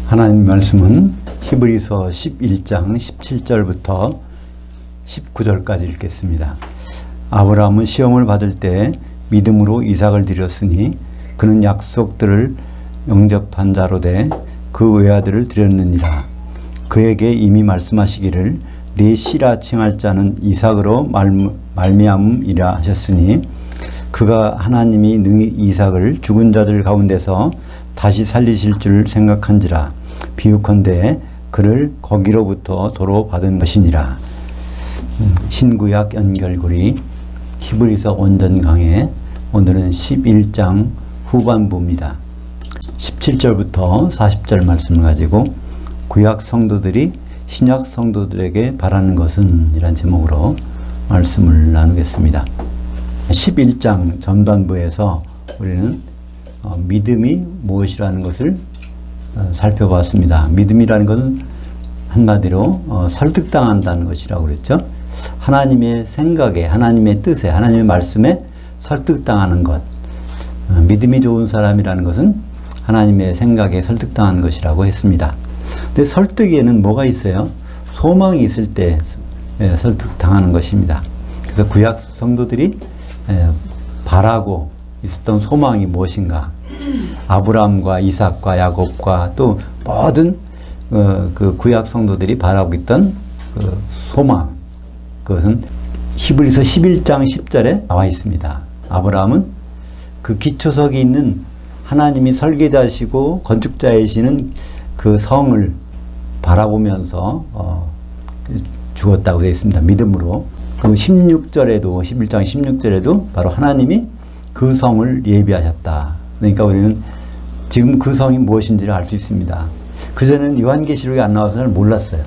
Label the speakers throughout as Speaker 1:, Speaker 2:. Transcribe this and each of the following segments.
Speaker 1: 하나님 말씀은 히브리서 11장 17절부터 19절까지 읽겠습니다. 아브라함은 시험을 받을 때 믿음으로 이삭을 드렸으니 그는 약속들을 영접한 자로 돼 그 외아들을 드렸느니라. 그에게 이미 말씀하시기를 네 씨라 칭할 자는 이삭으로 말미암음이라 하셨으니 그가 하나님이 능히 이삭을 죽은 자들 가운데서 다시 살리실 줄 생각한지라. 비유컨대 그를 거기로부터 도로 받은 것이니라. 신구약 연결고리 히브리서 원전 강해. 오늘은 11장 후반부입니다. 17절부터 40절 말씀을 가지고 구약 성도들이 신약 성도들에게 바라는 것은 이란 제목으로 말씀을 나누겠습니다. 11장 전반부에서 우리는 믿음이 무엇이라는 것을 살펴봤습니다. 믿음이라는 것은 한마디로 설득당한다는 것이라고 그랬죠. 하나님의 생각에, 하나님의 뜻에, 하나님의 말씀에 설득당하는 것. 믿음이 좋은 사람이라는 것은 하나님의 생각에 설득당한 것이라고 했습니다. 근데 설득에는 뭐가 있어요? 소망이 있을 때 설득당하는 것입니다. 그래서 구약 성도들이 바라고 있었던 소망이 무엇인가? 아브라함과 이삭과 야곱과 또 모든 그 구약 성도들이 바라고 있던 그 소망, 그것은 히브리서 11장 10절에 나와 있습니다. 아브라함은 그 기초석이 있는 하나님이 설계자시고 건축자이시는 그 성을 바라보면서 죽었다고 되어 있습니다. 믿음으로. 그리고 16절에도 11장 16절에도 바로 하나님이 그 성을 예비하셨다. 그러니까 우리는 지금 그 성이 무엇인지를 알 수 있습니다. 그전에는 요한계시록이 안 나와서 잘 몰랐어요.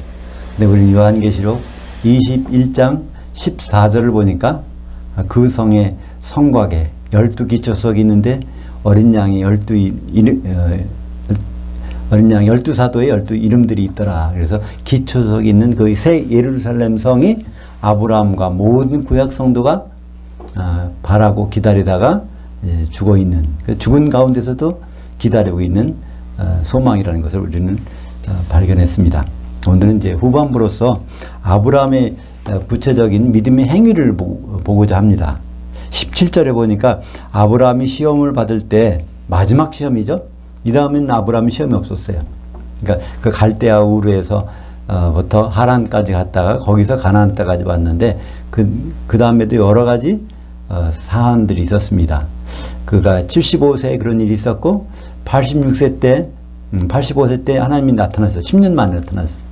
Speaker 1: 근데 우리는 요한계시록 21장 14절을 보니까 그 성의 성곽에 12기초석이 있는데 어린 양이 12사도의 12 이름들이 있더라. 그래서 기초석이 있는 그 새 예루살렘 성이 아브라함과 모든 구약 성도가 바라고 기다리다가 죽어 있는, 죽은 가운데서도 기다리고 있는 소망이라는 것을 우리는 발견했습니다. 오늘은 이제 후반부로서 아브라함의 구체적인 믿음의 행위를 보고자 합니다. 17절에 보니까 아브라함이 시험을 받을 때 마지막 시험이죠. 이 다음에는 아브라함이 시험이 없었어요. 그러니까 그 갈대아 우르에서 부터 하란까지 갔다가 거기서 가나안 땅까지 왔는데 그 다음에도 여러 가지 사안들이 있었습니다. 그가 75세에 그런 일이 있었고 85세 때 하나님이 나타났어요. 10년 만에 나타났어요.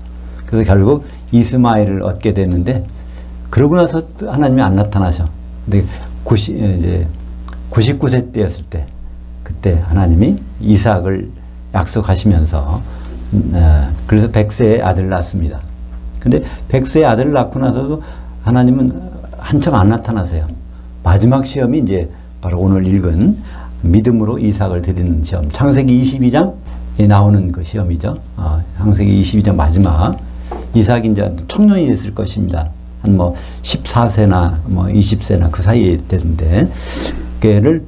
Speaker 1: 그래서 결국 이스마엘을 얻게 됐는데 그러고 나서 하나님이 안 나타나셔. 근데 99세 때였을 때 그때 하나님이 이삭을 약속하시면서 그래서 100세에 아들을 낳습니다. 근데 100세에 아들을 낳고 나서도 하나님은 한참 안 나타나세요. 마지막 시험이 이제 바로 오늘 읽은 믿음으로 이삭을 드리는 시험, 창세기 22장에 나오는 그 시험이죠. 창세기 22장 마지막. 이삭이 이제 청년이 됐을 것입니다. 한 14세나 20세나 그 사이에 되는데, 걔를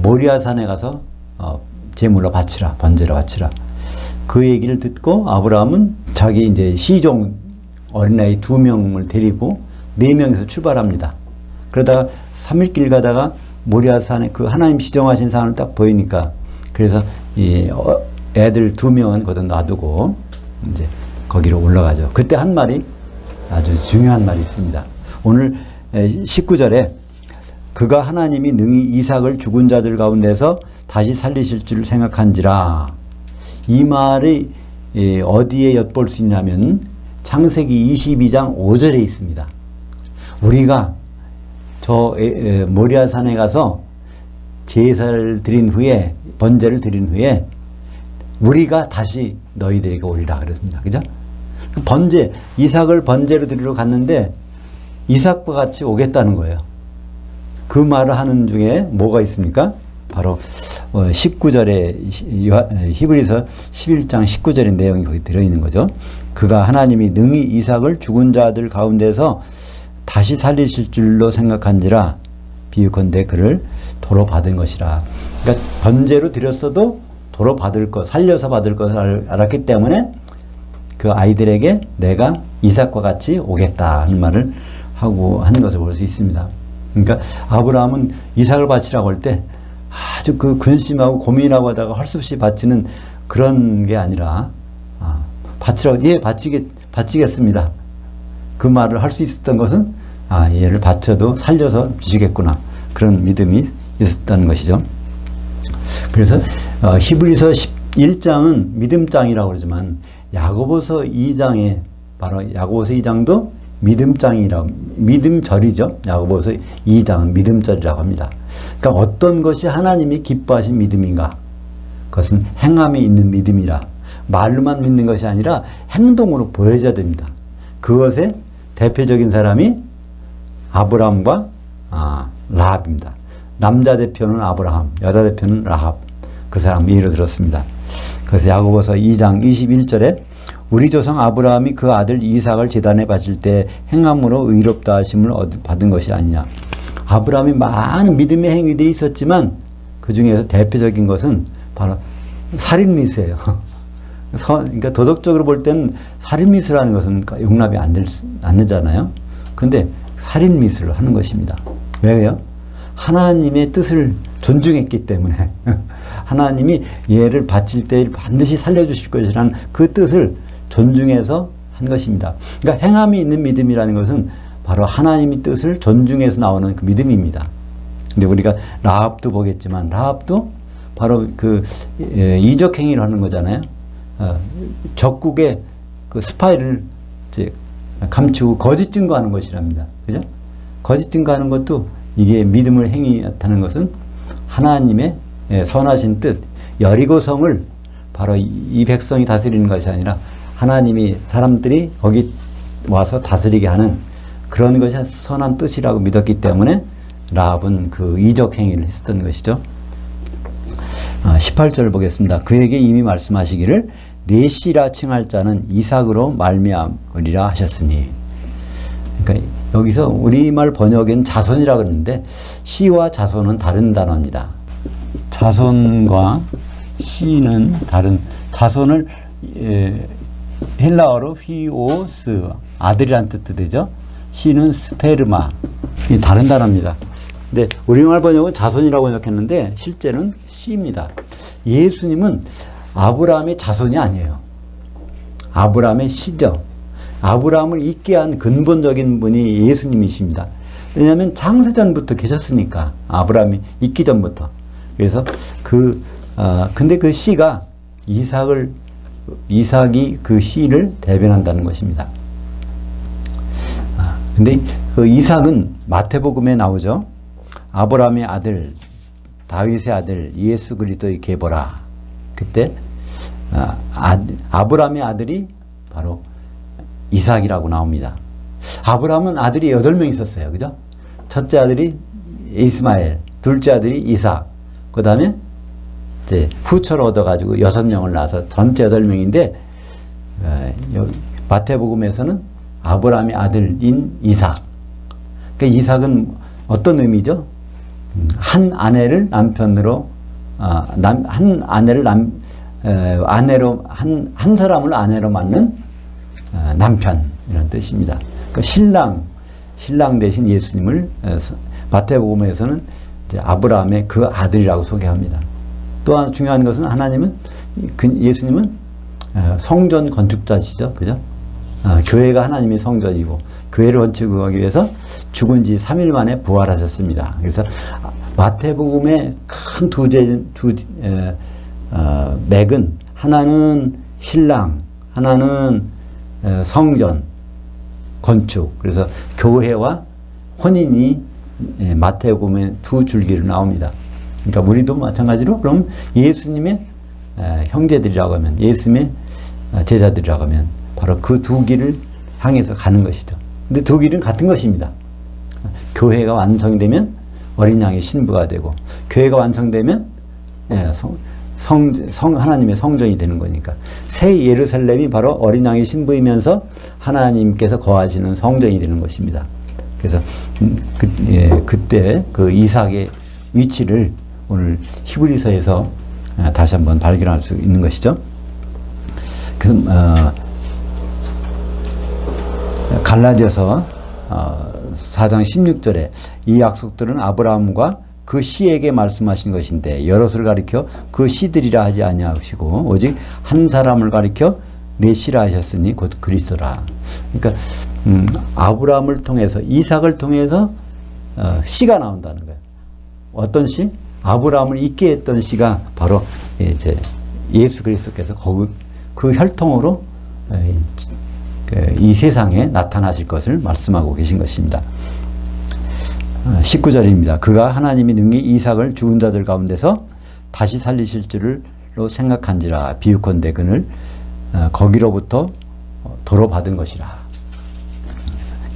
Speaker 1: 모리아산에 가서 제물로 바치라, 번제로 바치라. 그 얘기를 듣고 아브라함은 자기 이제 시종 어린아이 2명을 데리고 4명에서 출발합니다. 그러다가 3일 길 가다가 모리아산에 그 하나님 시정하신 산을 딱 보이니까, 그래서 이 애들 2명은 거기다 놔두고 이제 거기로 올라가죠. 그때 한 말이 아주 중요한 말이 있습니다. 오늘 19절에 그가 하나님이 능히 이삭을 죽은 자들 가운데서 다시 살리실 줄 생각한지라. 이 말이 어디에 엿볼 수 있냐면 창세기 22장 5절에 있습니다. 우리가 저 모리아산에 가서 제사를 드린 후에, 번제를 드린 후에 우리가 다시 너희들에게 오리라 그랬습니다. 그죠? 번제, 이삭을 번제로 드리러 갔는데 이삭과 같이 오겠다는 거예요. 그 말을 하는 중에 뭐가 있습니까? 바로 19절에 히브리서 11장 19절의 내용이 거기 들어있는 거죠. 그가 하나님이 능히 이삭을 죽은 자들 가운데서 다시 살리실 줄로 생각한지라. 비유컨대 그를 도로 받은 것이라. 그러니까 번제로 드렸어도 도로 받을 것, 살려서 받을 것을 알았기 때문에 그 아이들에게 내가 이삭과 같이 오겠다 하는 말을 하고 하는 것을 볼 수 있습니다. 그러니까 아브라함은 이삭을 바치라고 할 때 아주 그 근심하고 고민하고 하다가 할 수 없이 바치는 그런 게 아니라 바치라고, 예, 바치겠습니다. 그 말을 할 수 있었던 것은 얘를 바쳐도 살려서 주시겠구나, 그런 믿음이 있었다는 것이죠. 그래서 히브리서 11장은 믿음장이라고 그러지만 야고보서 2장에, 바로 야고보서 2장도 믿음장이라고, 믿음절이죠. 야고보서 2장은 믿음절이라고 합니다. 그러니까 어떤 것이 하나님이 기뻐하신 믿음인가? 그것은 행함이 있는 믿음이라, 말로만 믿는 것이 아니라 행동으로 보여져야 됩니다. 그것의 대표적인 사람이 아브라함과 라합입니다. 남자 대표는 아브라함, 여자 대표는 라합. 그 사람 예로 들었습니다. 그래서 야고보서 2장 21절에 우리 조상 아브라함이 그 아들 이삭을 제단에 바칠 때 행함으로 의롭다 하심을 받은 것이 아니냐. 아브라함이 많은 믿음의 행위들이 있었지만 그 중에서 대표적인 것은 바로 살인미수예요. 그러니까 도덕적으로 볼 때는 살인미수라는 것은 용납이 안 되잖아요. 그런데 살인미수를 하는 것입니다. 왜요? 하나님의 뜻을 존중했기 때문에 하나님이 얘를 바칠 때 반드시 살려주실 것이라는 그 뜻을 존중해서 한 것입니다. 그러니까 행함이 있는 믿음이라는 것은 바로 하나님의 뜻을 존중해서 나오는 그 믿음입니다. 근데 우리가 라합도 보겠지만 라합도 바로 그 이적 행위를 하는 거잖아요. 적국의 그 스파이를 이제 감추고 거짓 증거하는 것이랍니다. 그죠? 거짓 증거하는 것도 이게 믿음을 행위하는 것은 하나님의 선하신 뜻, 여리고성을 바로 이 백성이 다스리는 것이 아니라 하나님이 사람들이 거기 와서 다스리게 하는 그런 것이 선한 뜻이라고 믿었기 때문에 라합은 그 이적 행위를 했었던 것이죠. 18절을 보겠습니다. 그에게 이미 말씀하시기를 내 씨라 칭할 자는 이삭으로 말미암으리라 하셨으니. 그러니까 여기서 우리말 번역엔 자손이라 그러는데 씨와 자손은 다른 단어입니다. 자손과 씨는 다른, 자손을 헬라어로 휘오스, 아들이란 뜻도 되죠. 씨는 스페르마, 다른 단어입니다. 근데 우리말 번역은 자손이라고 번역했는데 실제는 씨입니다. 예수님은 아브라함의 자손이 아니에요. 아브라함의 씨죠. 아브라함을 있게 한 근본적인 분이 예수님이십니다. 왜냐하면 창세전부터 계셨으니까, 아브라함이 있기 전부터. 그래서 근데 그 씨가 이삭이 그 씨를 대변한다는 것입니다. 근데 그 이삭은 마태복음에 나오죠. 아브라함의 아들, 다윗의 아들, 예수 그리스도의 계보라. 그때 아브라함의 아들이 바로 이삭이라고 나옵니다. 아브라함은 아들이 8명 있었어요. 그죠? 첫째 아들이 이스마엘, 둘째 아들이 이삭, 그 다음에 이제 후처를 얻어가지고 6명을 낳아서 전체 8명인데, 마태복음에서는 아브라함의 아들인 이삭. 그러니까 이삭은 어떤 의미죠? 한 아내를 남편으로, 한 사람을 아내로 맞는 남편, 이런 뜻입니다. 그러니까 신랑 대신 예수님을 마태복음에서는 이제 아브라함의 그 아들이라고 소개합니다. 또한 중요한 것은 예수님은 성전 건축자시죠. 그죠? 교회가 하나님의 성전이고 교회를 건축하기 위해서 죽은 지 3일 만에 부활하셨습니다. 그래서 마태복음의 큰 맥은 하나는 신랑, 하나는 성전, 건축. 그래서 교회와 혼인이 마태복음의 두 줄기로 나옵니다. 그러니까 우리도 마찬가지로 그럼 예수님의 형제들이라고 하면, 예수님의 제자들이라고 하면 바로 그 두 길을 향해서 가는 것이죠. 근데 두 길은 같은 것입니다. 교회가 완성되면 어린 양의 신부가 되고, 교회가 완성되면 하나님의 성전이 되는 거니까, 새 예루살렘이 바로 어린 양의 신부이면서 하나님께서 거하시는 성전이 되는 것입니다. 그래서 그때 그 이삭의 위치를 오늘 히브리서에서 다시 한번 발견할 수 있는 것이죠. 갈라디아서 4장 16절에 이 약속들은 아브라함과 그 씨에게 말씀하신 것인데 여럿을 가리켜 그 씨들이라 하지 아니하시고 오직 한 사람을 가리켜 내 씨라 하셨으니 곧 그리스도라. 그러니까 아브라함을 통해서 이삭을 통해서 씨가 나온다는 거예요. 어떤 씨? 아브라함을 있게 했던 씨가 바로 이제 예수 그리스도께서 그 혈통으로 이 세상에 나타나실 것을 말씀하고 계신 것입니다. 19절입니다. 그가 하나님이 능히 이삭을 죽은 자들 가운데서 다시 살리실 줄로 생각한지라. 비유컨대 그를 거기로부터 도로 받은 것이라.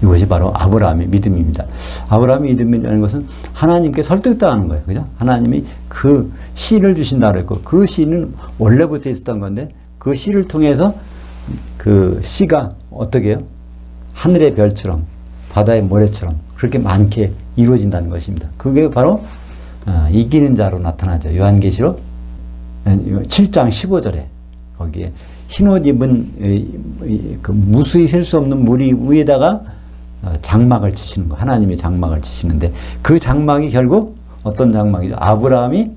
Speaker 1: 이것이 바로 아브라함의 믿음입니다. 아브라함의 믿음이라는 것은 하나님께 설득당하는 거예요. 그죠? 하나님이 그 씨를 주신다 그랬고, 그 씨는 원래부터 있었던 건데, 그 씨를 통해서 그 씨가 어떻게 해요? 하늘의 별처럼, 바다의 모래처럼 그렇게 많게 이루어진다는 것입니다. 그게 바로 이기는 자로 나타나죠. 요한계시록 7장 15절에 거기에 흰옷 입은 그 무수히 셀 수 없는 무리 위에다가 장막을 치시는 거, 하나님의 장막을 치시는데 그 장막이 결국 어떤 장막이죠? 아브라함이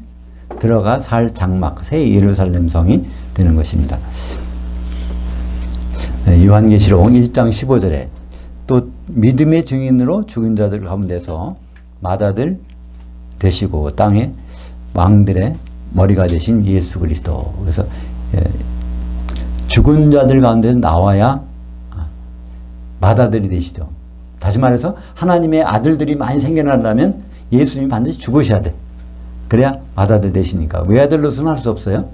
Speaker 1: 들어가 살 장막, 새 예루살렘 성이 되는 것입니다. 요한계시록 1장 15절에 또 믿음의 증인으로 죽은 자들 가운데서 맏아들 되시고 땅의 왕들의 머리가 되신 예수 그리스도. 그래서 죽은 자들 가운데서 나와야 맏아들이 되시죠. 다시 말해서 하나님의 아들들이 많이 생겨나려면 예수님이 반드시 죽으셔야 돼. 그래야 맏아들 되시니까. 외아들로서는 할 수 없어요.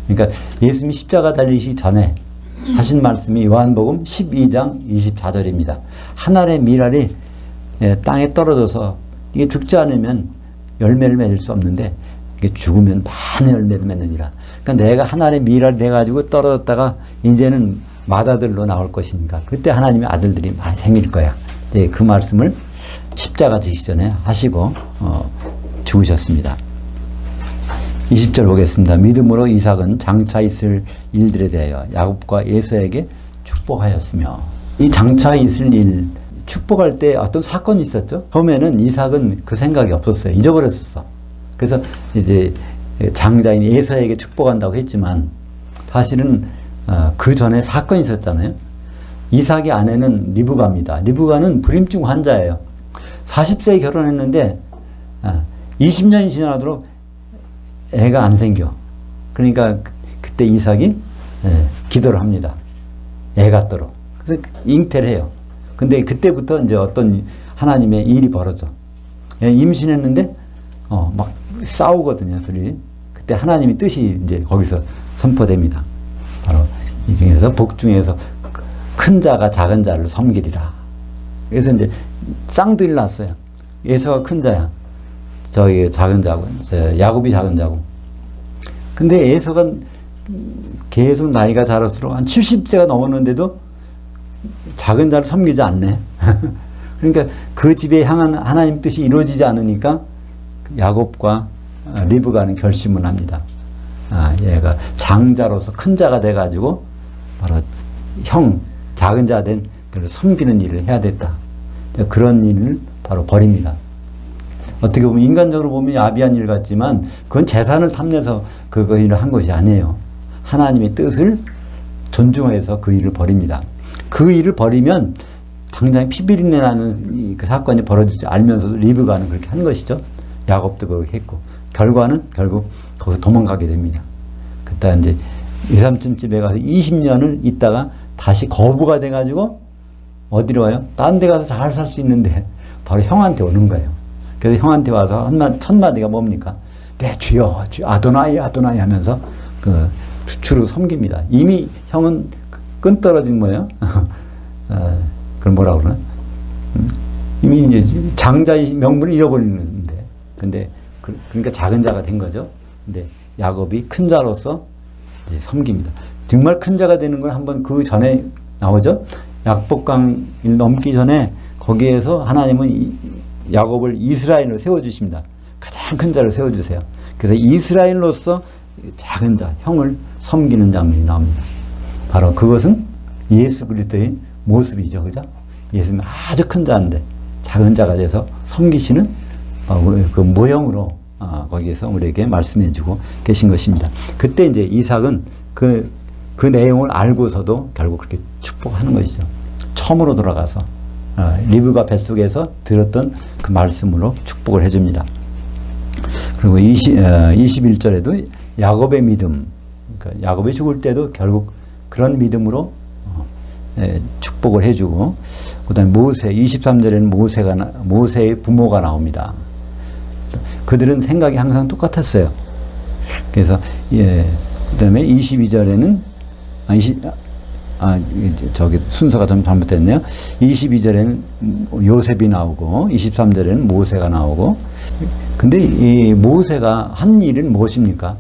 Speaker 1: 그러니까 예수님이 십자가 달리시기 전에 하신 말씀이 요한복음 12장 24절입니다. 하늘의 밀알이 땅에 떨어져서 이게 죽지 않으면 열매를 맺을 수 없는데 이게 죽으면 많은 열매를 맺느니라. 그러니까 내가 하늘의 밀알이 돼가지고 떨어졌다가 이제는 맏아들로 나올 것이니까 그때 하나님의 아들들이 많이 생길 거야. 그 말씀을 십자가 지기 전에 하시고 죽으셨습니다. 20절 보겠습니다. 믿음으로 이삭은 장차 있을 일들에 대하여 야곱과 에서에게 축복하였으며, 이 장차 있을 일, 축복할 때 어떤 사건이 있었죠. 처음에는 이삭은 그 생각이 없었어요. 잊어버렸어. 그래서 이제 장자인 에서에게 축복한다고 했지만 사실은 그 전에 사건이 있었잖아요. 이삭의 아내는 리브가입니다. 리브가는 불임증 환자예요. 40세에 결혼했는데 20년이 지나도록 애가 안 생겨. 그러니까 그때 이삭이 기도를 합니다. 애 갖도록. 그래서 잉태를 해요. 근데 그때부터 이제 어떤 하나님의 일이 벌어져. 임신했는데 막 싸우거든요, 둘이. 그때 하나님의 뜻이 이제 거기서 선포됩니다. 바로 이 중에서 복 중에서 큰 자가 작은 자를 섬기리라. 그래서 이제 쌍둥이를 낳았어요. 에서가 큰 자야. 저기 작은 자고, 야곱이 작은 자고. 근데 에서가 계속 나이가 자랄수록 한 70세가 넘었는데도 작은 자를 섬기지 않네. 그러니까 그 집에 향한 하나님 뜻이 이루어지지 않으니까 야곱과 리브가는 결심을 합니다. 얘가 장자로서 큰 자가 돼가지고 바로 작은 자 된 그를 섬기는 일을 해야 됐다. 그런 일을 바로 벌입니다. 어떻게 보면 인간적으로 보면 야비한 일 같지만 그건 재산을 탐내서 그 일을 한 것이 아니에요. 하나님의 뜻을 존중해서 그 일을 벌입니다. 그 일을 벌이면 당장 피비린내 나는 그 사건이 벌어지지 알면서도 리브가는 그렇게 한 것이죠. 야곱도 그렇게 했고 결과는 결국 거기서 도망가게 됩니다. 그때 이제 외삼촌 집에 가서 20년을 있다가 다시 거부가 돼가지고 어디로 와요? 딴 데 가서 잘 살 수 있는데 바로 형한테 오는 거예요. 그래서 형한테 와서 첫 마디가 뭡니까? 내 주여, 아도나이, 아도나이 하면서 주로 섬깁니다. 이미 형은 끈떨어진 뭐예요? 그걸 뭐라 그러나? 이미 이제 장자의 명분을 잃어버리는데, 근데 그러니까 작은 자가 된 거죠. 근데 야곱이 큰 자로서 이제 섬깁니다. 정말 큰 자가 되는 건 한번 그 전에 나오죠. 약복강을 넘기 전에 거기에서 하나님은 야곱을 이스라엘로 세워주십니다. 가장 큰 자를 세워주세요. 그래서 이스라엘로서 작은 자, 형을 섬기는 장면이 나옵니다. 바로 그것은 예수 그리스도의 모습이죠. 그죠? 예수님은 아주 큰 자인데 작은 자가 돼서 섬기시는 그 모형으로 거기에서 우리에게 말씀해 주고 계신 것입니다. 그때 이제 이삭은 그 내용을 알고서도 결국 그렇게 축복하는 것이죠. 처음으로 돌아가서 리브가 뱃속에서 들었던 그 말씀으로 축복을 해줍니다. 그리고 21절에도 야곱의 믿음, 그러니까 야곱이 죽을 때도 결국 그런 믿음으로 축복을 해주고, 그 다음에 모세, 23절에는 모세의 부모가 나옵니다. 그들은 생각이 항상 똑같았어요. 그래서 그 다음에 22절에는 저기 순서가 좀 잘못됐네요. 22절에는 요셉이 나오고 23절에는 모세가 나오고. 근데 이 모세가 한 일은 무엇입니까?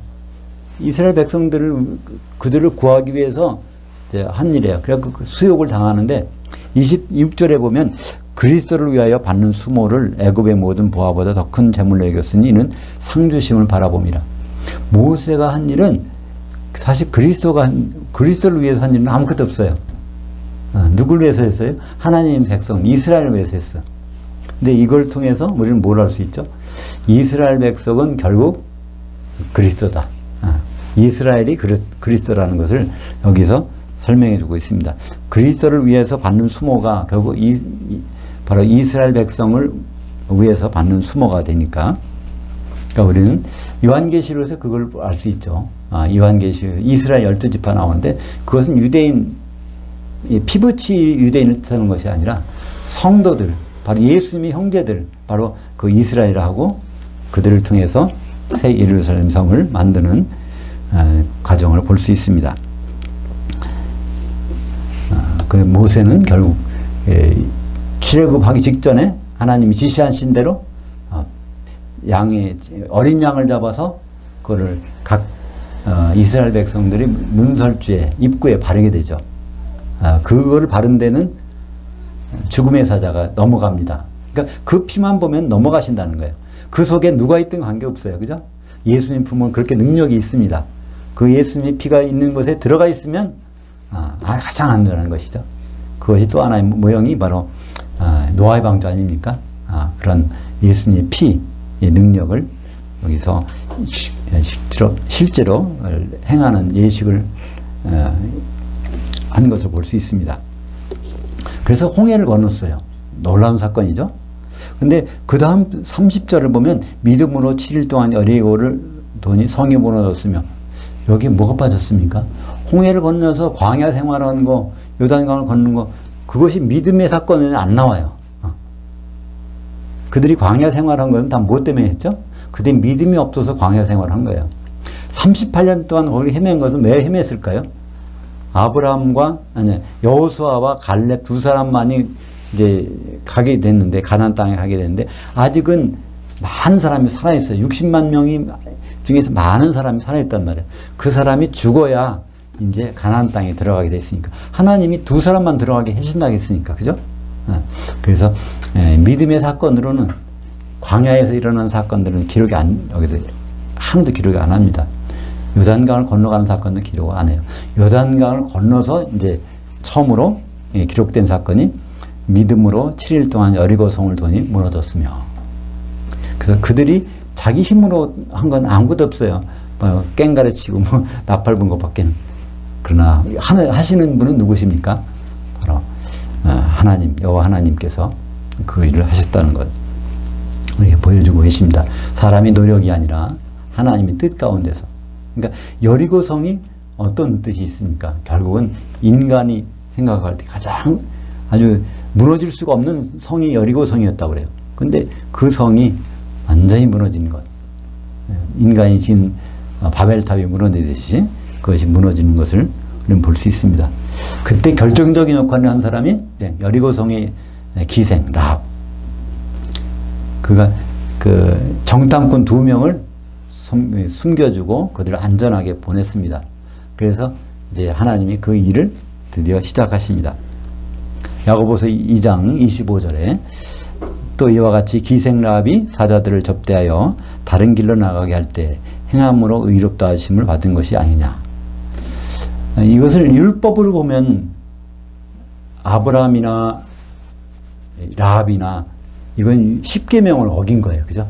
Speaker 1: 이스라엘 백성들을 그들을 구하기 위해서 이제 한 일이에요. 그래서 그 수욕을 당하는데 26절에 보면 그리스도를 위하여 받는 수모를 애굽의 모든 보화보다 더 큰 재물로 여겼으니 이는 상주심을 바라봅니다. 모세가 한 일은 사실 그리스도를 위해서 한 일은 아무것도 없어요. 누굴 위해서 했어요? 하나님 백성 이스라엘을 위해서 했어. 근데 이걸 통해서 우리는 뭘 알 수 있죠? 이스라엘 백성은 결국 그리스도다. 이스라엘이 그리스도라는 것을 여기서 설명해 주고 있습니다. 그리스도를 위해서 받는 수모가 결국 바로 이스라엘 백성을 위해서 받는 수모가 되니까, 그러니까 우리는 요한계시록에서 그걸 알 수 있죠. 요한계시록 이스라엘 12지파 나오는데 그것은 유대인, 피부치 유대인을 뜻하는 것이 아니라 성도들, 바로 예수님의 형제들, 바로 그 이스라엘하고 그들을 통해서 새 예루살렘 성을 만드는 과정을 볼 수 있습니다. 그 모세는 결국 출애굽하기 직전에 하나님이 지시하신 대로 어린 양을 잡아서 그거를 각 이스라엘 백성들이 문설주에 입구에 바르게 되죠. 그거를 바른 데는 죽음의 사자가 넘어갑니다. 그러니까 그 피만 보면 넘어가신다는 거예요. 그 속에 누가 있든 관계없어요. 그죠? 예수님 품은 그렇게 능력이 있습니다. 그 예수님의 피가 있는 곳에 들어가 있으면 가장 안전한 것이죠. 그것이 또 하나의 모형이 바로 노아의 방주 아닙니까? 그런 예수님의 피의 능력을 여기서 실제로 행하는 예식을 한 것을 볼 수 있습니다. 그래서 홍해를 건넜어요. 놀라운 사건이죠. 근데 그 다음 30절을 보면 믿음으로 7일 동안 여리고를 도니 성이 무너졌으며, 여기 뭐가 빠졌습니까? 홍해를 건너서 광야 생활하는 거, 요단강을 걷는 거, 그것이 믿음의 사건에는 안 나와요. 그들이 광야 생활한 건 다 뭐 때문에 했죠? 그들이 믿음이 없어서 광야 생활을 한 거예요. 38년 동안 거기 헤맨 것은 왜 헤맸을까요? 여호수아와 갈렙 두 사람만이 이제 가게 됐는데, 가나안 땅에 가게 됐는데, 아직은 많은 사람이 살아있어요. 60만 명이 중에서 많은 사람이 살아있단 말이에요. 그 사람이 죽어야 이제 가나안 땅에 들어가게 됐으니까. 하나님이 두 사람만 들어가게 해준다고 했으니까. 그죠? 그래서 믿음의 사건으로는, 광야에서 일어난 사건들은 여기서 하나도 기록이 안 합니다. 요단강을 건너가는 사건은 기록 안 해요. 요단강을 건너서 이제 처음으로 기록된 사건이 믿음으로 7일 동안 여리고성을 도니 무너졌으며, 그래서 그들이 자기 힘으로 한 건 아무것도 없어요. 깽가리 치고 나팔 분 것밖에는. 그러나 하시는 분은 누구십니까? 바로 하나님, 여호와 하나님께서 그 일을 하셨다는 것 우리에게 보여주고 계십니다. 사람이 노력이 아니라 하나님의 뜻 가운데서. 그러니까 여리고성이 어떤 뜻이 있습니까? 결국은 인간이 생각할 때 가장 아주 무너질 수가 없는 성이 여리고성이었다고 그래요. 근데 그 성이 완전히 무너지는 것, 인간이 지은 바벨탑이 무너지듯이 그것이 무너지는 것을 우리는 볼 수 있습니다. 그때 결정적인 역할을 한 사람이 여리고성의 기생 라합. 그가 그 정탐꾼 2명을 숨겨주고 그들을 안전하게 보냈습니다. 그래서 이제 하나님이 그 일을 드디어 시작하십니다. 야고보서 2장 25절에 또 이와 같이 기생 라합이 사자들을 접대하여 다른 길로 나가게 할 때 행함으로 의롭다 하심을 받은 것이 아니냐. 이것을 율법으로 보면 아브라함이나 라합이나 이건 십계명을 어긴 거예요. 그죠?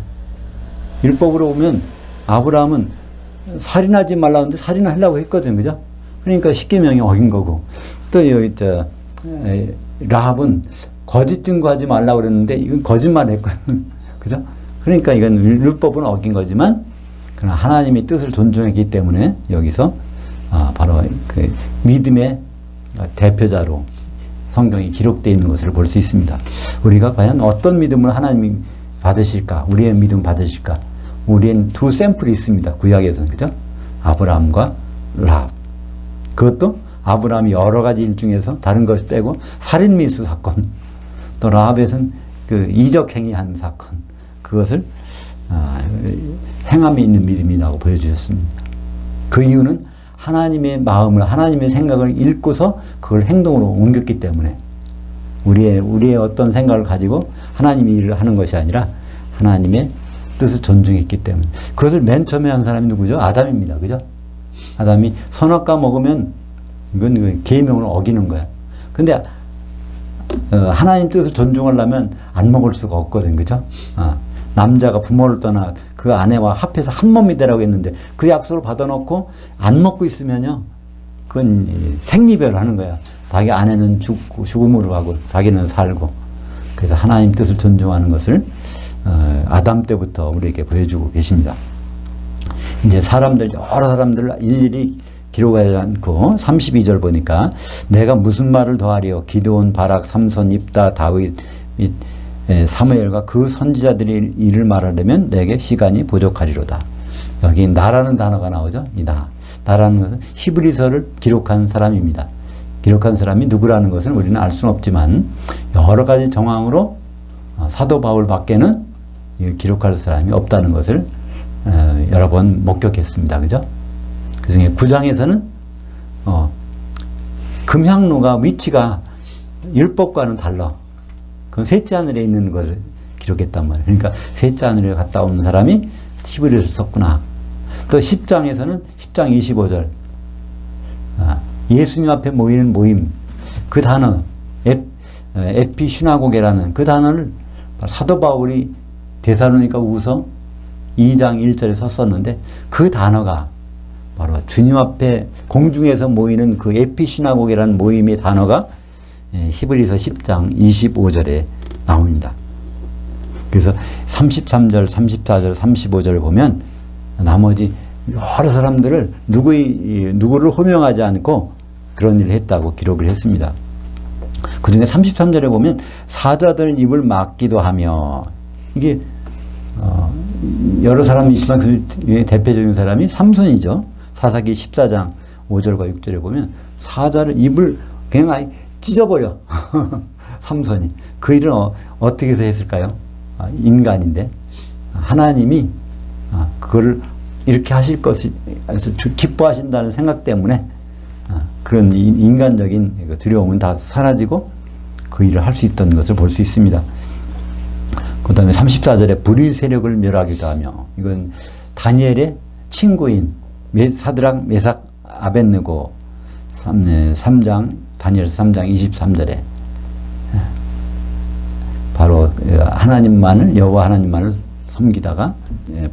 Speaker 1: 율법으로 보면 아브라함은 살인하지 말라는데 살인을 하려고 했거든. 그죠? 그러니까 십계명이 어긴 거고, 또 여기 라합은 거짓 증거하지 말라고 그랬는데 이건 거짓말 했거든. 그죠? 그러니까 이건 율법은 어긴 거지만 그러나 하나님의 뜻을 존중했기 때문에 여기서 바로 그 믿음의 대표자로 성경이 기록되어 있는 것을 볼 수 있습니다. 우리가 과연 어떤 믿음을 하나님이 받으실까? 우리의 믿음 받으실까? 우리는 두 샘플이 있습니다. 구약에서는. 그죠? 아브라함과 라합. 그것도 아브라함이 여러 가지 일 중에서 다른 것 빼고 살인미수 사건, 또 라합에서는 그 이적행위한 사건, 그것을 행함이 있는 믿음이라고 보여주셨습니다. 그 이유는 하나님의 마음을, 하나님의 생각을 읽고서 그걸 행동으로 옮겼기 때문에 우리의 어떤 생각을 가지고 하나님이 일을 하는 것이 아니라 하나님의 뜻을 존중했기 때문에. 그것을 맨 처음에 한 사람이 누구죠? 아담입니다. 그죠? 아담이 선악과 먹으면 이건 계명을 어기는 거야. 근데 하나님 뜻을 존중하려면 안 먹을 수가 없거든. 그죠? 남자가 부모를 떠나 그 아내와 합해서 한 몸이 되라고 했는데 그 약속을 받아놓고 안 먹고 있으면요, 그건 생리별을 하는 거야. 자기 아내는 죽음으로 가고 자기는 살고. 그래서 하나님 뜻을 존중하는 것을 아담 때부터 우리에게 보여주고 계십니다. 이제 여러 사람들 일일이 기록하지 않고 32절 보니까 내가 무슨 말을 더하리요? 기드온, 바락, 삼손, 입다, 다윗 및 사무엘과 그 선지자들이 일을 말하려면 내게 시간이 부족하리로다. 여기 나라는 단어가 나오죠. 이 나라는 것은 히브리서를 기록한 사람입니다. 기록한 사람이 누구라는 것은 우리는 알 수는 없지만 여러 가지 정황으로 사도 바울밖에는 기록할 사람이 없다는 것을 여러 번 목격했습니다. 그죠? 그 중에 9장에서는 금향로가 위치가 율법과는 달라. 그 셋째 하늘에 있는 걸 기록했단 말이에요. 그러니까 셋째 하늘에 갔다 온 사람이 히브리서를 썼구나. 또 10장에서는 10장 25절 예수님 앞에 모이는 모임, 그 단어 에피슈나고게라는 그 단어를 사도 바울이 데살로니가 후서 2장 1절에 썼었는데 그 단어가 바로 주님 앞에 공중에서 모이는 그 에피슈나고게라는 모임의 단어가 히브리서 10장 25절에 나옵니다. 그래서 33절, 34절, 35절을 보면 나머지 여러 사람들을 누구를 호명하지 않고 그런 일을 했다고 기록을 했습니다. 그 중에 33절에 보면 사자들 입을 막기도 하며, 이게 여러 사람이 있지만 그 대표적인 사람이 삼손이죠. 사사기 14장 5절과 6절에 보면 사자를 입을 그냥 아예 찢어버려. 삼손이. 그 일은 어떻게 해서 했을까요? 인간인데 하나님이 그걸 이렇게 하실 것을 기뻐하신다는 생각 때문에 그런 인간적인 두려움은 다 사라지고 그 일을 할 수 있던 것을 볼 수 있습니다. 그 다음에 34절에 불의 세력을 멸하기도 하며, 이건 다니엘의 친구인 사드락, 메삭, 아벳느고 3장 다니엘서 3장 23절에 바로 여호와 하나님만을 섬기다가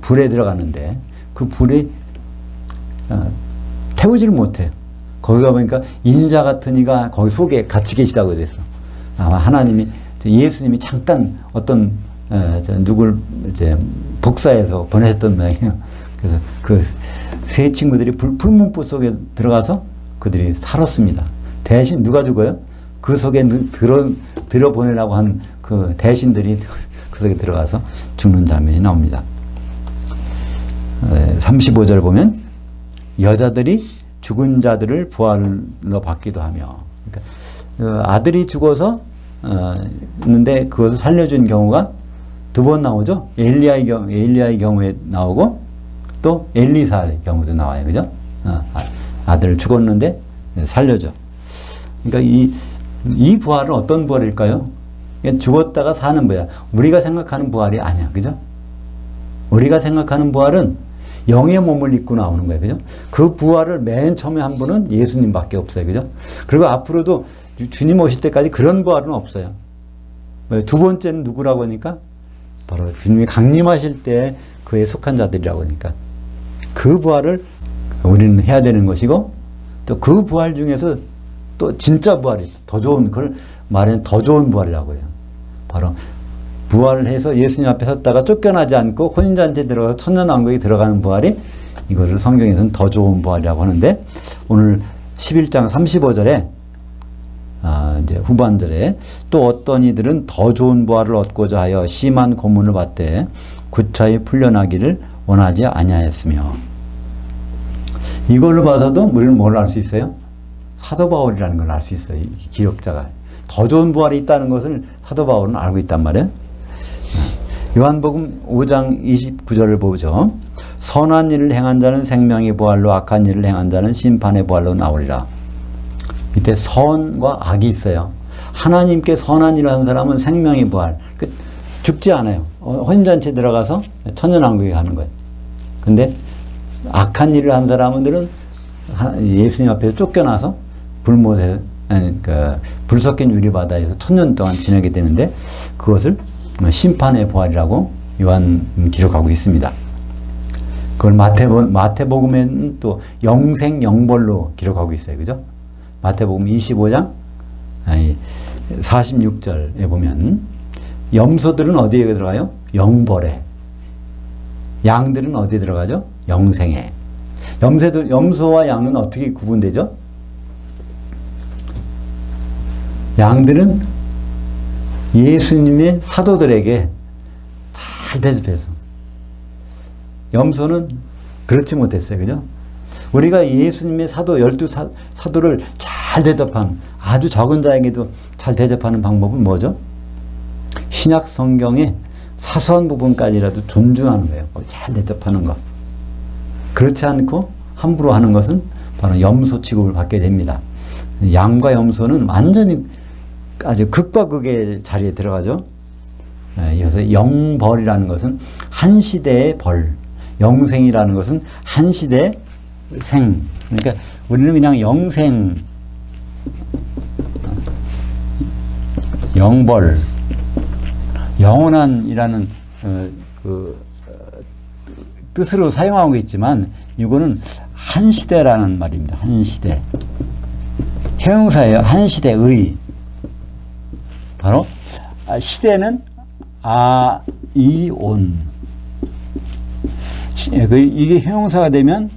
Speaker 1: 불에 들어가는데 그 불에 태우지를 못해요. 거기 가보니까 인자 같은 이가 거기 속에 같이 계시다고 그랬어. 아마 하나님이, 예수님이 잠깐 어떤 누굴 이제 복사해서 보내셨던 모양이에요. 그래서 그 세 친구들이 불문포 속에 들어가서 그들이 살았습니다. 대신 누가 죽어요? 그 속에 들어보내라고 한 그 대신들이 그 속에 들어가서 죽는 장면이 나옵니다. 35절 보면 여자들이 죽은 자들을 부활로 받기도 하며, 그러니까 아들이 죽어서 있는데 그것을 살려준 경우가 두 번 나오죠. 엘리야의 경우에 나오고 또 엘리사의 경우도 나와요. 그죠? 아들 죽었는데 살려줘. 그러니까 이 부활은 어떤 부활일까요? 죽었다가 사는 거야. 우리가 생각하는 부활이 아니야. 그죠? 우리가 생각하는 부활은 영의 몸을 입고 나오는 거예요. 그죠? 그 부활을 맨 처음에 한 분은 예수님밖에 없어요. 그죠? 그리고 앞으로도 주님 오실 때까지 그런 부활은 없어요. 두 번째는 누구라고 하니까? 바로 주님이 강림하실 때 그에 속한 자들이라고 하니까. 그 부활을 우리는 해야 되는 것이고, 또 그 부활 중에서 또 진짜 부활이 있어요. 더 좋은, 그걸 말하는 더 좋은 부활이라고 해요. 바로 부활을 해서 예수님 앞에 섰다가 쫓겨나지 않고 혼인잔치에 들어가서 천년왕국에 들어가는 부활이, 이거를 성경에서는 더 좋은 부활이라고 하는데, 오늘 11장 35절에 이제 후반절에 또 어떤 이들은 더 좋은 부활을 얻고자 하여 심한 고문을 받되 구차히 풀려나기를 원하지 아니하였으며. 이걸로 봐서도 우리는 뭘 알 수 있어요? 사도 바울이라는 걸 알 수 있어요. 이 기록자가 더 좋은 부활이 있다는 것을 사도 바울은 알고 있단 말이에요. 요한복음 5장 29절을 보죠. 선한 일을 행한 자는 생명의 부활로, 악한 일을 행한 자는 심판의 부활로 나오리라. 이때 선과 악이 있어요. 하나님께 선한 일을 하는 사람은 생명의 부활, 죽지 않아요. 혼인잔치에 들어가서 천년왕국에 가는 거예요. 근데 악한 일을 한 사람들은 예수님 앞에서 쫓겨나서 불못에, 불 섞인 유리바다에서 천년 동안 지내게 되는데, 그것을 심판의 부활이라고 요한 기록하고 있습니다. 그걸 마태복음에는 또 영생 영벌로 기록하고 있어요. 그죠? 마태복음 25장 46절에 보면 염소들은 어디에 들어가요? 영벌에. 양들은 어디에 들어가죠? 영생에. 염소와 양은 어떻게 구분되죠? 양들은 예수님의 사도들에게 잘 대접해서, 염소는 그렇지 못했어요. 그죠? 우리가 예수님의 사도, 12사도를 잘 대접하는, 아주 적은 자에게도 잘 대접하는 방법은 뭐죠? 신약 성경의 사소한 부분까지라도 존중하는 거예요. 잘 대접하는 것. 그렇지 않고 함부로 하는 것은 바로 염소 취급을 받게 됩니다. 양과 염소는 완전히 아주 극과 극의 자리에 들어가죠. 그래서 영벌이라는 것은 한 시대의 벌, 영생이라는 것은 한 시대의 생. 그러니까 우리는 그냥 영생, 영벌, 영원한이라는 뜻으로 사용하고 있지만, 이거는 한 시대라는 말입니다. 한 시대. 형용사예요. 한 시대의. 바로 시대는 아이온. 이게 형용사가 되면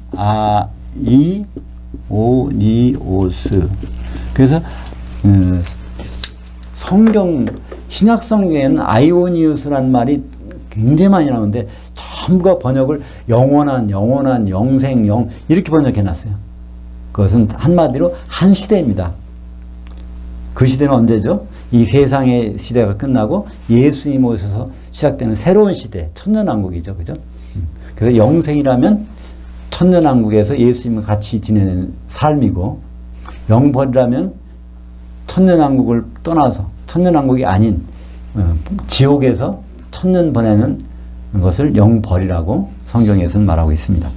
Speaker 1: 아이오니오스. 그래서 신약 성경에는 아이오니우스라는 말이 굉장히 많이 나오는데, 전부가 번역을 영원한, 영생, 이렇게 번역해 놨어요. 그것은 한마디로 한 시대입니다. 그 시대는 언제죠? 이 세상의 시대가 끝나고 예수님 오셔서 시작되는 새로운 시대, 천년왕국이죠. 그죠? 그래서 영생이라면 천년왕국에서 예수님과 같이 지내는 삶이고, 영벌이라면 천년왕국을 떠나서 천년왕국이 아닌 지옥에서 천년 보내는 것을 영벌이라고 성경에서는 말하고 있습니다.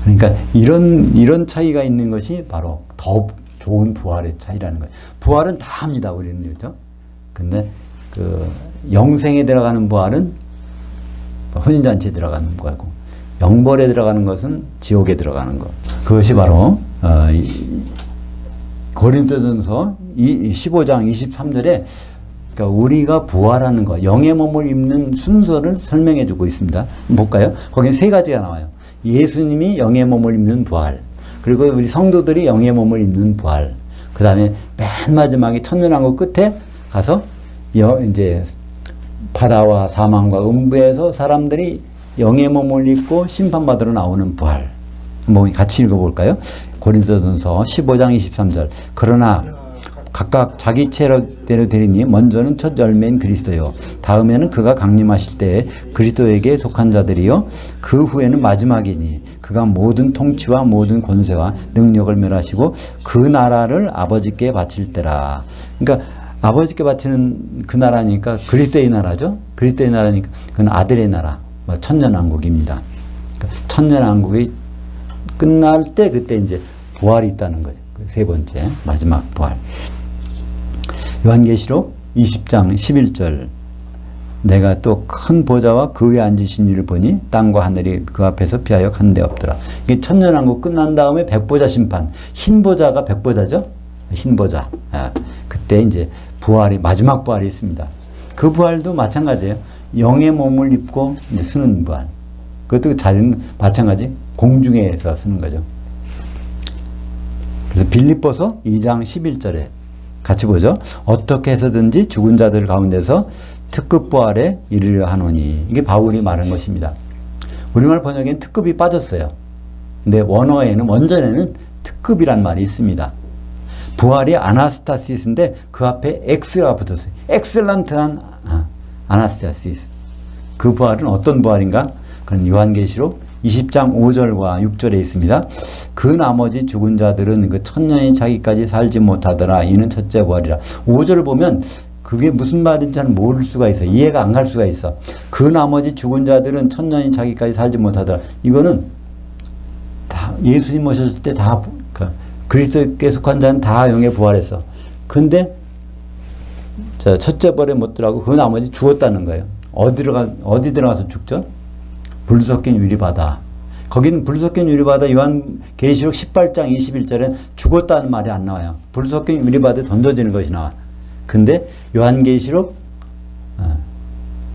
Speaker 1: 그러니까 이런 차이가 있는 것이 바로 더 좋은 부활의 차이라는 거예요. 부활은 다 합니다, 우리는. 그렇죠? 근데 영생에 들어가는 부활은 혼인잔치에 들어가는 거고, 영벌에 들어가는 것은 지옥에 들어가는 것. 그것이 바로 고린도전서 15장 23절에 그러니까 우리가 부활하는 것, 영의 몸을 입는 순서를 설명해 주고 있습니다. 볼까요? 거기에 세 가지가 나와요. 예수님이 영의 몸을 입는 부활, 그리고 우리 성도들이 영의 몸을 입는 부활, 그 다음에 맨 마지막에 천년왕국 끝에 가서 이제 바다와 사망과 음부에서 사람들이 영의 몸을 입고 심판받으러 나오는 부활. 한번 같이 읽어볼까요? 고린도전서 15장 23절. 그러나 각각 자기 채로 되리니 먼저는 첫 열매인 그리스도요, 다음에는 그가 강림하실 때에 그리스도에게 속한 자들이요, 그 후에는 마지막이니 그가 모든 통치와 모든 권세와 능력을 멸하시고 그 나라를 아버지께 바칠 때라. 그러니까 아버지께 바치는 그 나라니까 그리스도의 나라죠. 그리스도의 나라니까 그건 아들의 나라, 천년왕국입니다. 그러니까 천년왕국이 끝날 때 그때 이제 부활이 있다는 거예요. 세 번째 마지막 부활. 요한계시록 20장 11절 내가 또 큰 보좌와 그 위에 앉으신 이를 보니 땅과 하늘이 그 앞에서 피하여 간 데 없더라. 이게 천년왕국 끝난 다음에 백보자 심판. 흰 보자가 백보자죠. 흰 보자. 그때 이제 부활이 마지막 부활이 있습니다. 그 부활도 마찬가지예요. 영의 몸을 입고 쓰는 부활. 그것도 자리는 마찬가지 공중에서 쓰는 거죠. 그래서 빌립보서 2장 11절에 같이 보죠. 어떻게 해서든지 죽은 자들 가운데서 특급 부활에 이르려 하노니. 이게 바울이 말한 것입니다. 우리말 번역에는 특급이 빠졌어요. 근데 원어에는 원전에는 특급이란 말이 있습니다. 부활이 아나스타시스인데 그 앞에 X가 붙었어요. 엑셀런트한 아나스타시스. 그 부활은 어떤 부활인가? 그건 요한계시록 20장 5절과 6절에 있습니다. 그 나머지 죽은 자들은 그 천년이 자기까지 살지 못하더라. 이는 첫째 부활이라. 5절을 보면 그게 무슨 말인지 잘 모를 수가 있어. 이해가 안 갈 수가 있어. 그 나머지 죽은 자들은 천년이 자기까지 살지 못하더라. 이거는 다 예수님 오셨을 때 다 그리스도께 속한 자는 다 영에 부활했어. 근데 첫째 부활에 못 들어가고 그 나머지 죽었다는 거예요. 어디 들어가서 죽죠? 불 섞인 유리바다. 거기는 불 섞인 유리바다. 요한계시록 18장 21절엔 죽었다는 말이 안 나와요. 불 섞인 유리바다에 던져지는 것이 나와. 근데 요한계시록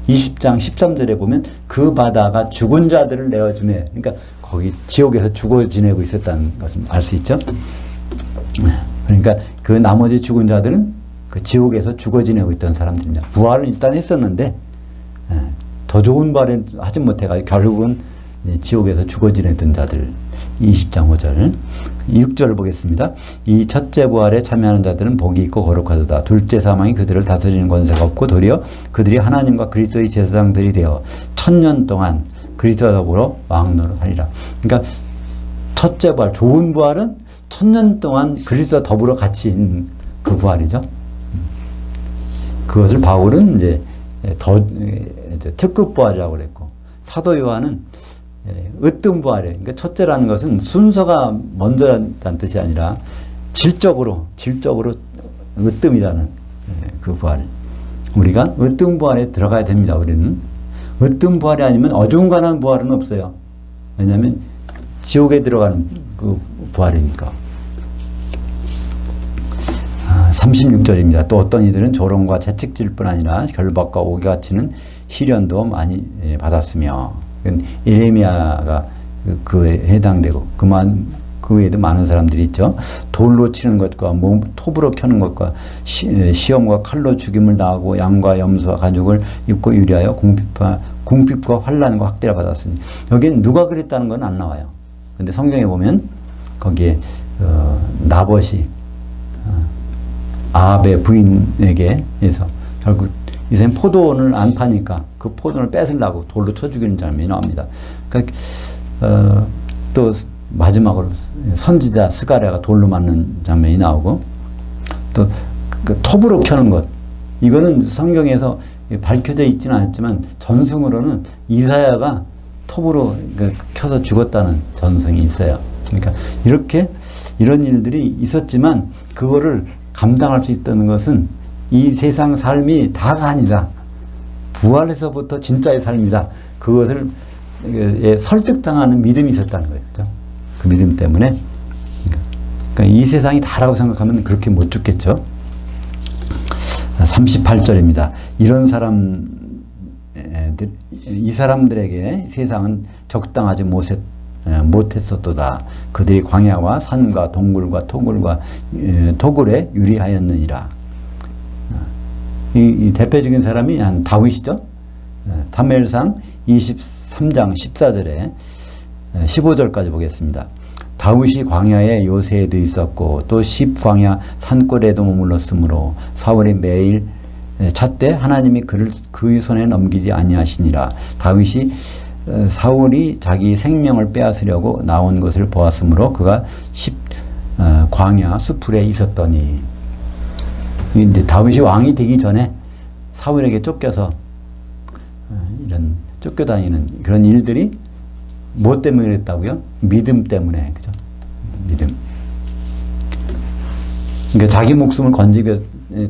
Speaker 1: 20장 13절에 보면 그 바다가 죽은 자들을 내어주며, 그러니까 거기 지옥에서 죽어 지내고 있었다는 것을 알 수 있죠. 그러니까 그 나머지 죽은 자들은 그 지옥에서 죽어 지내고 있던 사람들입니다. 부활은 일단 했었는데 더 좋은 부활은 하지 못해가지고 결국은 지옥에서 죽어 지내던 자들. 20장 5절 6절을 보겠습니다. 이 첫째 부활에 참여하는 자들은 복이 있고 거룩하도다. 둘째 사망이 그들을 다스리는 권세가 없고 도리어 그들이 하나님과 그리스도의 제사장들이 되어 천년 동안 그리스도와 더불어 왕노릇하리라. 그러니까 첫째 부활, 좋은 부활은 천년 동안 그리스도와 더불어 같이 있는 그 부활이죠. 그것을 바울은 이제 특급 부활이라고 그랬고, 사도 요한은 으뜸 부활이에요. 그러니까 첫째라는 것은 순서가 먼저라는 뜻이 아니라 질적으로 으뜸이라는 그 부활. 우리가 으뜸 부활에 들어가야 됩니다. 우리는 으뜸 부활이 아니면 어중간한 부활은 없어요. 왜냐하면 지옥에 들어가는 그 부활이니까. 36절입니다. 또 어떤 이들은 조롱과 채찍질 뿐 아니라 결박과 오기가 치는 시련도 많이 받았으며, 예레미야가 그에 해당되고 그 외에도 많은 사람들이 있죠. 돌로 치는 것과 톱으로 켜는 것과 시험과 칼로 죽임을 당하고 양과 염소와 가죽을 입고 유리하여 궁핍과 환난과 학대를 받았으니. 여기는 누가 그랬다는 건 안 나와요. 근데 성경에 보면 거기에 나봇이 아합의 부인에게 해서 결국 이 사람이 포도원을 안 파니까 그 포도원을 뺏으려고 돌로 쳐 죽이는 장면이 나옵니다. 그러니까 또 마지막으로 선지자 스가랴가 돌로 맞는 장면이 나오고, 또 그 톱으로 켜는 것, 이거는 성경에서 밝혀져 있지는 않지만 전승으로는 이사야가 톱으로 켜서 죽었다는 전승이 있어요. 그러니까 이런 일들이 있었지만 그거를 감당할 수 있다는 것은 이 세상 삶이 다가 아니라 부활에서부터 진짜의 삶이다. 그것을 설득당하는 믿음이 있었다는 거예요. 그렇죠? 그 믿음 때문에. 그러니까 이 세상이 다라고 생각하면 그렇게 못 죽겠죠. 38절입니다. 이 사람들에게 세상은 적당하지 못했었도다. 그들이 광야와 산과 동굴과 토굴에 유리하였느니라. 이 대표적인 사람이 한 다윗이죠. 사무엘상 23장 14절에 15절까지 보겠습니다. 다윗이 광야에 요새에도 있었고 또 십광야 산골에도 머물렀으므로 사울이 매일 찾되 하나님이 그를 그의 손에 넘기지 아니하시니라. 다윗이 사울이 자기 생명을 빼앗으려고 나온 것을 보았으므로 그가 광야 수풀에 있었더니. 이제 다윗이 왕이 되기 전에 사울에게 쫓겨서 이런 쫓겨다니는 그런 일들이 뭐 때문에 그랬다고요? 믿음 때문에. 그죠? 믿음. 그러니까 자기 목숨을 건지고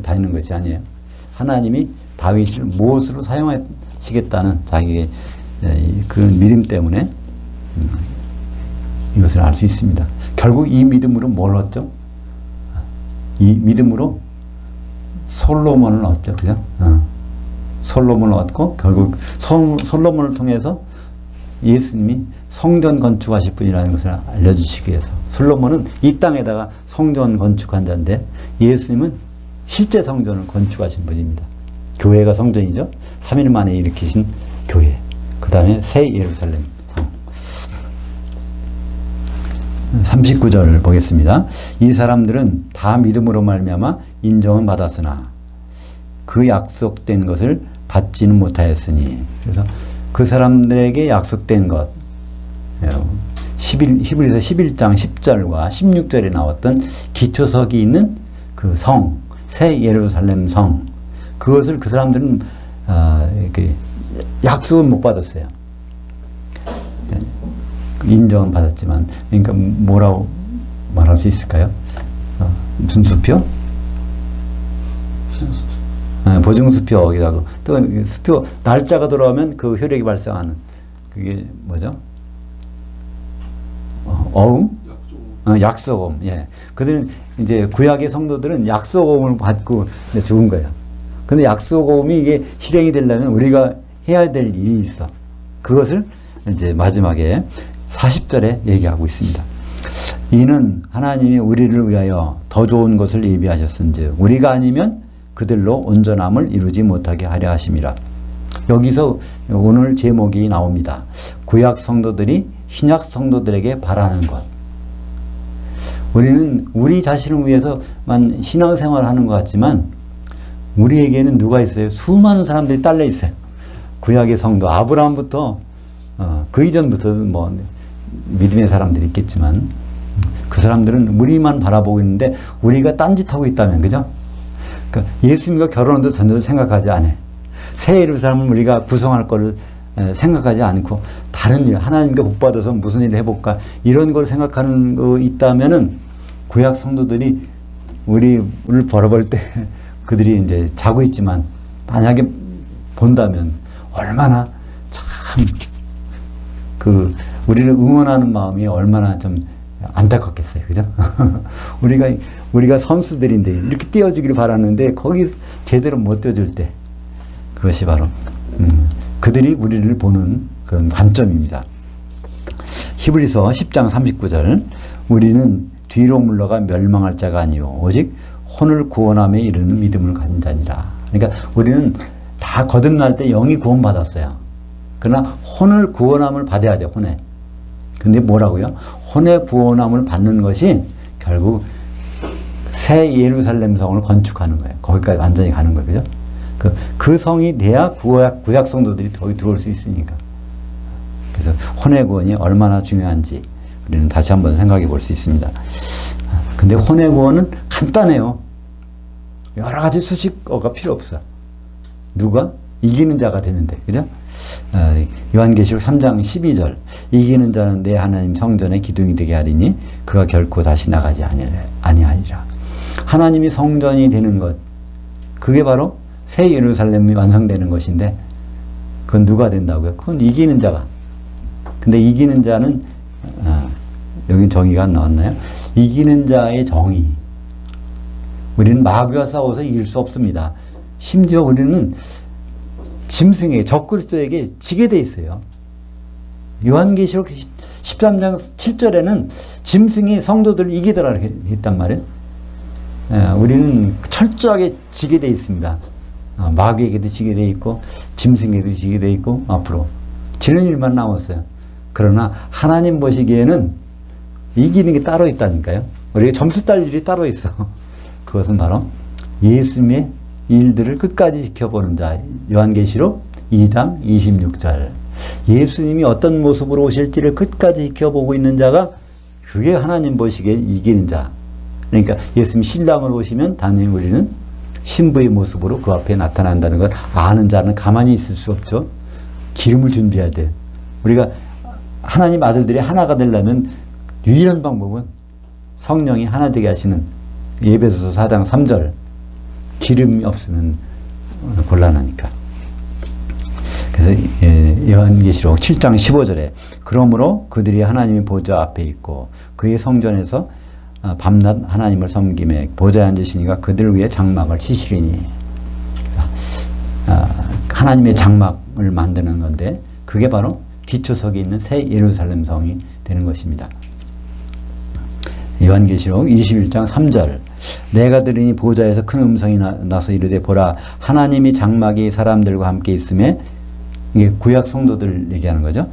Speaker 1: 다니는 것이 아니에요. 하나님이 다윗을 무엇으로 사용하시겠다는 자기의 그 믿음 때문에 이것을 알 수 있습니다. 결국 이 믿음으로 뭘 얻죠? 이 믿음으로 솔로몬을 얻죠. 그죠? 솔로몬을 얻고 결국 솔로몬을 통해서 예수님이 성전 건축하실 분이라는 것을 알려주시기 위해서. 솔로몬은 이 땅에다가 성전 건축한 자인데 예수님은 실제 성전을 건축하신 분입니다. 교회가 성전이죠. 3일 만에 일으키신 교회. 그 다음에 새 예루살렘 성. 39절 보겠습니다. 이 사람들은 다 믿음으로 말미암아 인정은 받았으나 그 약속된 것을 받지는 못하였으니. 그래서 그 사람들에게 약속된 것, 히브리서 11장 10절과 16절에 나왔던 기초석이 있는 그 성, 새 예루살렘 성, 그것을 그 사람들은 이렇게 약속은 못 받았어요. 인정은 받았지만, 그러니까 뭐라고 말할 수 있을까요? 무슨 수표? 보증수표이라고. 또 수표 날짜가 돌아오면 그 효력이 발생하는 그게 뭐죠? 어음? 약속음. 예. 그들은 이제 구약의 성도들은 약속음을 받고 죽은 거예요. 근데 약속음이 이게 실행이 되려면 우리가 해야 될 일이 있어. 그것을 이제 마지막에 40절에 얘기하고 있습니다. 이는 하나님이 우리를 위하여 더 좋은 것을 예비하셨은즉 우리가 아니면 그들로 온전함을 이루지 못하게 하려 하심이라. 여기서 오늘 제목이 나옵니다. 구약 성도들이 신약 성도들에게 바라는 것. 우리는 우리 자신을 위해서만 신앙생활을 하는 것 같지만 우리에게는 누가 있어요? 수많은 사람들이 딸려 있어요. 구약의 성도 아브라함부터 그 이전부터도 뭐 믿음의 사람들이 있겠지만 그 사람들은 우리만 바라보고 있는데 우리가 딴짓하고 있다면, 그죠? 그러니까 예수님과 결혼한다고 전혀 생각하지 않아요. 새 예루살렘을 우리가 구성할 거를 생각하지 않고 다른 일, 하나님께 복받아서 무슨 일을 해볼까 이런 걸 생각하는 거 있다면은 구약 성도들이 우리를 벌어볼 때 그들이 이제 자고 있지만 만약에 본다면 얼마나 참 우리를 응원하는 마음이 얼마나 좀 안타깝겠어요. 그죠? 우리가 선수들인데 이렇게 띄워주기를 바라는데 거기 제대로 못 띄워줄 때 그것이 바로 그들이 우리를 보는 그런 관점입니다. 히브리서 10장 39절 우리는 뒤로 물러가 멸망할 자가 아니요 오직 혼을 구원함에 이르는 믿음을 가진 자니라. 그러니까 우리는 다 거듭날 때 영이 구원받았어요. 그러나 혼을 구원함을 받아야 돼요. 혼에. 근데 뭐라고요? 혼의 구원함을 받는 것이 결국 새 예루살렘 성을 건축하는 거예요. 거기까지 완전히 가는 거예요. 그죠? 그 성이 돼야 구약 성도들이 거기 들어올 수 있으니까. 그래서 혼의 구원이 얼마나 중요한지 우리는 다시 한번 생각해 볼 수 있습니다. 근데 혼의 구원은 간단해요. 여러 가지 수식어가 필요 없어. 누가? 이기는 자가 되면 돼. 그죠? 요한계시록 3장 12절 이기는 자는 내 하나님 성전의 기둥이 되게 하리니 그가 결코 다시 나가지 아니하리라. 하나님이 성전이 되는 것, 그게 바로 새 예루살렘이 완성되는 것인데 그건 누가 된다고요? 그건 이기는 자가. 근데 이기는 자는 여긴 정의가 안 나왔나요? 이기는 자의 정의. 우리는 마귀와 싸워서 이길 수 없습니다. 심지어 우리는 짐승에게, 적그리스도에게 지게 돼 있어요. 요한계시록 13장 7절에는 짐승이 성도들을 이기더라 했단 말이에요. 우리는 철저하게 지게 돼 있습니다. 마귀에게도 지게 돼 있고 짐승에게도 지게 돼 있고 앞으로 지는 일만 남았어요. 그러나 하나님 보시기에는 이기는 게 따로 있다니까요. 우리가 점수 딸 일이 따로 있어. 그것은 바로 예수님의 일들을 끝까지 지켜보는 자. 요한계시록 2장 26절 예수님이 어떤 모습으로 오실지를 끝까지 지켜보고 있는 자가 그게 하나님 보시기에 이기는 자. 그러니까 예수님 신랑으로 오시면 당연히 우리는 신부의 모습으로 그 앞에 나타난다는 걸 아는 자는 가만히 있을 수 없죠. 기름을 준비해야 돼. 우리가 하나님 아들들이 하나가 되려면 유일한 방법은 성령이 하나 되게 하시는 에베소서 4장 3절 기름이 없으면 곤란하니까. 그래서 요한계시록 7장 15절에 그러므로 그들이 하나님의 보좌 앞에 있고 그의 성전에서 밤낮 하나님을 섬김에 보좌에 앉으시니까 그들 위에 장막을 치시리니. 하나님의 장막을 만드는 건데 그게 바로 기초석에 있는 새 예루살렘 성이 되는 것입니다. 요한계시록 21장 3절 내가 들으니 보좌에서 큰 음성이 나서 이르되 보라 하나님이 장막이 사람들과 함께 있음에, 이게 구약 성도들 얘기하는 거죠.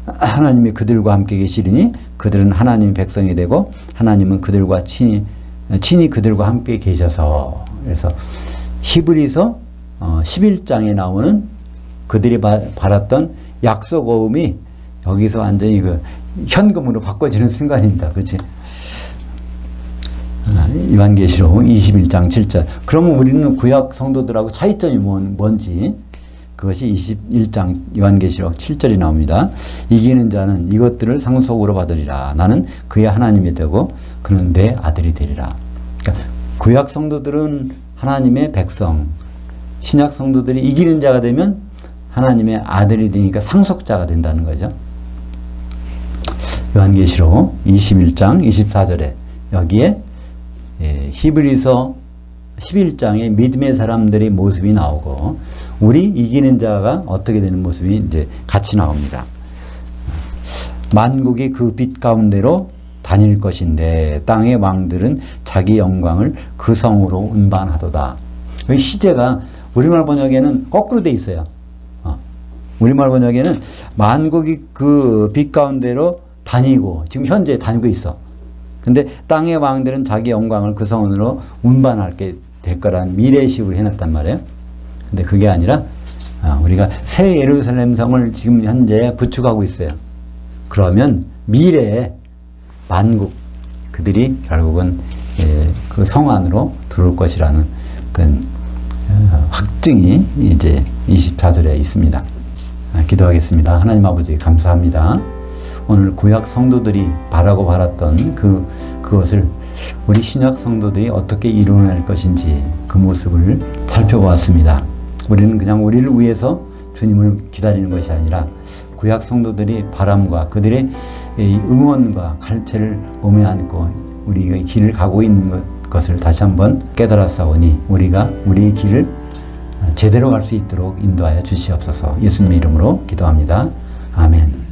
Speaker 1: 하나님이 그들과 함께 계시리니 그들은 하나님의 백성이 되고 하나님은 그들과 친히 그들과 함께 계셔서. 그래서 히브리서 11장에 나오는 그들이 바랐던 약속 어음이 여기서 완전히 그 현금으로 바꿔지는 순간입니다. 그렇지? 요한계시록 21장 7절. 그러면 우리는 구약 성도들하고 차이점이 뭔지, 그것이 21장 요한계시록 7절이 나옵니다. 이기는 자는 이것들을 상속으로 받으리라. 나는 그의 하나님이 되고 그는 내 아들이 되리라. 그러니까 구약 성도들은 하나님의 백성, 신약 성도들이 이기는 자가 되면 하나님의 아들이 되니까 상속자가 된다는 거죠. 요한계시록 21장 24절에 여기에 히브리서 11장에 믿음의 사람들의 모습이 나오고 우리 이기는 자가 어떻게 되는 모습이 이제 같이 나옵니다. 만국이 그 빛 가운데로 다닐 것인데 땅의 왕들은 자기 영광을 그 성으로 운반하도다. 여기 시제가 우리말 번역에는 거꾸로 돼 있어요. 우리말 번역에는 만국이 그 빛 가운데로 다니고, 지금 현재 다니고 있어. 근데 땅의 왕들은 자기 영광을 그 성으로 운반하게 될 거라는 미래식으로 해놨단 말이에요. 근데 그게 아니라 우리가 새 예루살렘 성을 지금 현재 구축하고 있어요. 그러면 미래에 만국 그들이 결국은 그 성 안으로 들어올 것이라는 그 확증이 이제 24절에 있습니다. 기도하겠습니다. 하나님 아버지 감사합니다. 오늘 구약 성도들이 바라고 바랐던 그것을 우리 신약 성도들이 어떻게 이루어낼 것인지 그 모습을 살펴보았습니다. 우리는 그냥 우리를 위해서 주님을 기다리는 것이 아니라 구약 성도들이 바람과 그들의 응원과 갈채를 몸에 안고 우리의 길을 가고 있는 것을 다시 한번 깨달았사오니 우리가 우리의 길을 제대로 갈 수 있도록 인도하여 주시옵소서. 예수님의 이름으로 기도합니다. 아멘.